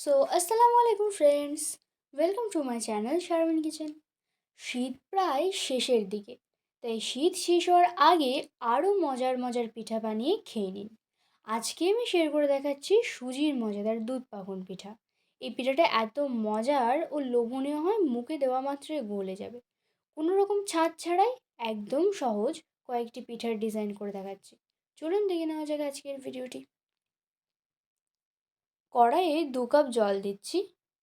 আসসালামু আলাইকুম friends, welcome to my channel Sharmin kitchen. শীত প্রায় শেষের দিকে, তাই শীত শেষ হওয়ার আগে আরও মজার মজার পিঠা বানিয়ে খেয়ে নিন। আজকে আমি শেয়ার করে দেখাচ্ছি সুজির মজাদার দুধ পাকন পিঠা। এই পিঠাটা এত মজার ও লোভনীয় হয়, মুখে দেওয়া মাত্রই গলে যাবে। কোনো রকম ছাদ ছাড়াই একদম সহজ কয়েকটি পিঠার ডিজাইন করে দেখাচ্ছি। চলুন দেখে নেওয়া যাক আজকের ভিডিওটি। কড়াইয়ে 2 কাপ জল দিচ্ছি,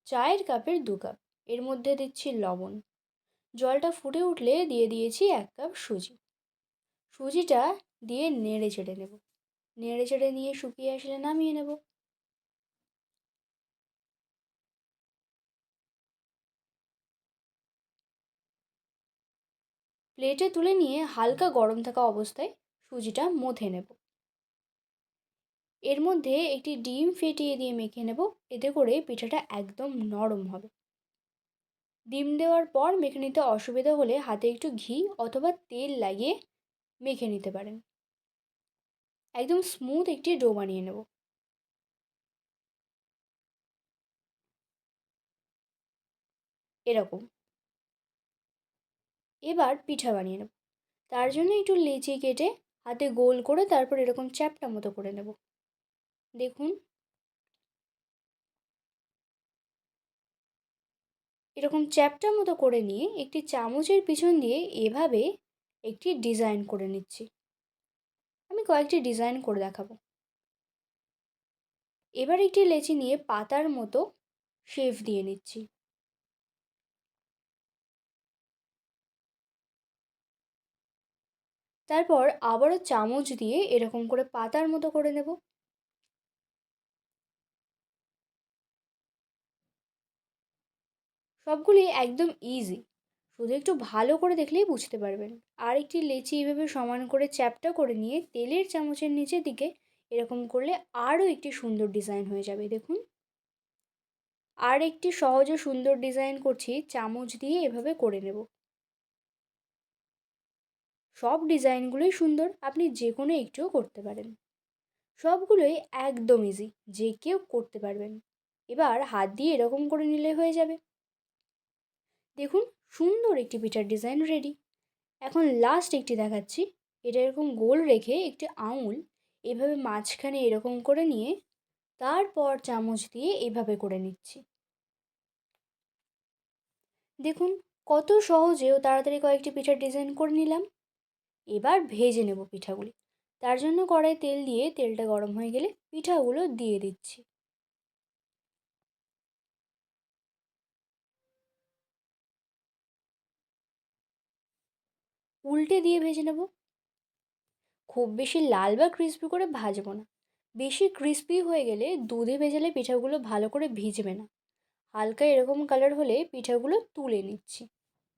চায়ের কাপের 2 কাপ। এর মধ্যে দিচ্ছি লবণ। জলটা ফুটে উঠলে দিয়ে দিয়েছি 1 কাপ সুজি। সুজিটা দিয়ে নেড়ে চেড়ে নেব। নেড়ে চেড়ে নিয়ে শুকিয়ে আসলে নামিয়ে নেব। প্লেটে তুলে নিয়ে হালকা গরম থাকা অবস্থায় সুজিটা মথে নেব। এর মধ্যে একটি ডিম ফেটিয়ে দিয়ে মেখে নেব, এতে করে পিঠাটা একদম নরম হবে। ডিম দেওয়ার পর মেখে নিতে অসুবিধা হলে হাতে একটু ঘি অথবা তেল লাগিয়ে মেখে নিতে পারেন। একদম স্মুথ একটি ডো বানিয়ে নেব। এরকম। এবার পিঠা বানিয়ে নেব। তার জন্য একটু লেচি কেটে হাতে গোল করে তারপর এরকম চ্যাপ্টা মতো করে নেব। দেখুন, এরকম চ্যাপ্টা মতো করে নিয়ে একটি চামচের পিছন দিয়ে এভাবে একটি ডিজাইন করে নিচ্ছি। আমি কয়েকটি ডিজাইন করে দেখাবো। এবার একটি লেচি নিয়ে পাতার মতো শেপ দিয়ে নিচ্ছি। তারপর আবারও চামচ দিয়ে এরকম করে পাতার মতো করে নেব। সবগুলি একদম ইজি, শুধু একটু ভালো করে দেখলেই বুঝতে পারবেন। আর একটি লেচি এভাবে সমান করে চ্যাপ্টা করে নিয়ে তেলের চামচের নিচের দিকে এরকম করলে আরও একটি সুন্দর ডিজাইন হয়ে যাবে। দেখুন, আর একটি সহজ ও সুন্দর ডিজাইন করছি, চামচ দিয়ে এভাবে করে নেব। সব ডিজাইনগুলোই সুন্দর, আপনি যে কোনো একটিও করতে পারেন। সবগুলোই একদম ইজি, যে কেউ করতে পারবেন। এবার হাত দিয়ে এরকম করে নিলে হয়ে যাবে। দেখুন, সুন্দর একটি পিঠার ডিজাইন রেডি। এখন লাস্ট একটি দেখাচ্ছি। এটা এরকম গোল রেখে একটি আঙুল এভাবে মাঝখানে এরকম করে নিয়ে তারপর চামচ দিয়ে এভাবে করে নিচ্ছি। দেখুন, কত সহজে ও তাড়াতাড়ি কয়েকটি পিঠার ডিজাইন করে নিলাম। এবার ভেজে নেব পিঠাগুলি। তার জন্য কড়াই তেল দিয়ে তেলটা গরম হয়ে গেলে পিঠাগুলো দিয়ে দিচ্ছি। উল্টে দিয়ে ভেজে নেব। খুব বেশি লাল বা ক্রিস্পি করে ভাজবো না। বেশি ক্রিস্পি হয়ে গেলে দুধে ভেজালে পিঠাগুলো ভালো করে ভিজবে না। হালকা এরকম কালার হলে পিঠাগুলো তুলে নিচ্ছি।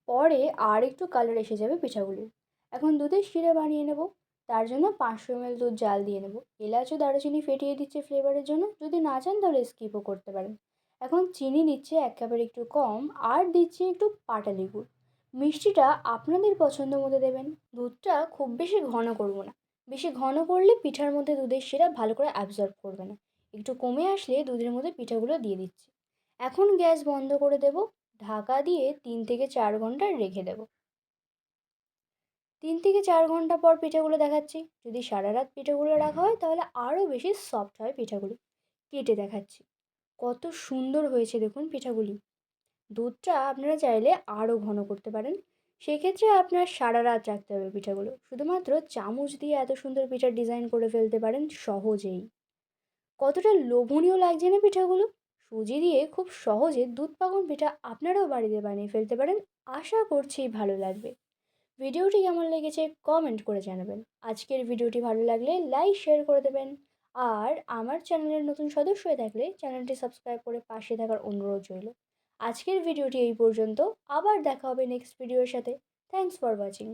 পরে আর একটু কালার এসে যাবে পিঠাগুলির। এখন দুধের শিরা বানিয়ে নেব। তার জন্য 500 ml দুধ জাল দিয়ে নেব। এলাচ ও দারুচিনি ফেটিয়ে দিচ্ছে ফ্লেভারের জন্য, যদি না চান তাহলে স্কিপও করতে পারেন। এখন চিনি দিচ্ছে 1 কাপের একটু কম, আর দিচ্ছি একটু পাটালি গুড়। মিষ্টিটা আপনাদের পছন্দ মতো দেবেন। দুধটা খুব বেশি ঘন করব না, বেশি ঘন করলে পিঠার মধ্যে দুধের শিরা ভালো করে অ্যাবজর্ব করবে না। একটু কমে আসলে দুধের মধ্যে পিঠাগুলো দিয়ে দিচ্ছি। এখন গ্যাস বন্ধ করে দেব। ঢাকা দিয়ে 3 থেকে 4 ঘন্টা রেখে দেব। 3 থেকে 4 ঘন্টা পর পিঠাগুলো দেখাচ্ছি। যদি সারা রাত পিঠাগুলো রাখা হয় তাহলে আরও বেশি সফট হয় পিঠাগুলি। কেটে দেখাচ্ছি। কত সুন্দর হয়েছে দেখুন পিঠাগুলি। দুধটা আপনারা চাইলে আরও ঘন করতে পারেন, সেক্ষেত্রে আপনার সারা রাত রাখতে হবে পিঠাগুলো। শুধুমাত্র চামচ দিয়ে এত সুন্দর পিঠার ডিজাইন করে ফেলতে পারেন সহজেই। কতটা লোভনীয় লাগছে না পিঠাগুলো। সুজি দিয়ে খুব সহজে দুধ পাকন পিঠা আপনারাও বাড়িতে বানিয়ে ফেলতে পারেন। আশা করছি ভালো লাগবে। ভিডিওটি কেমন লেগেছে কমেন্ট করে জানাবেন। আজকের ভিডিওটি ভালো লাগলে লাইক শেয়ার করে দেবেন। আর আমার চ্যানেলের নতুন সদস্য হয়ে থাকলে চ্যানেলটি সাবস্ক্রাইব করে পাশে থাকার অনুরোধ রইল। আজকের ভিডিওটি এই পর্যন্ত। আবার দেখা হবে নেক্সট ভিডিওর সাথে। Thanks for watching.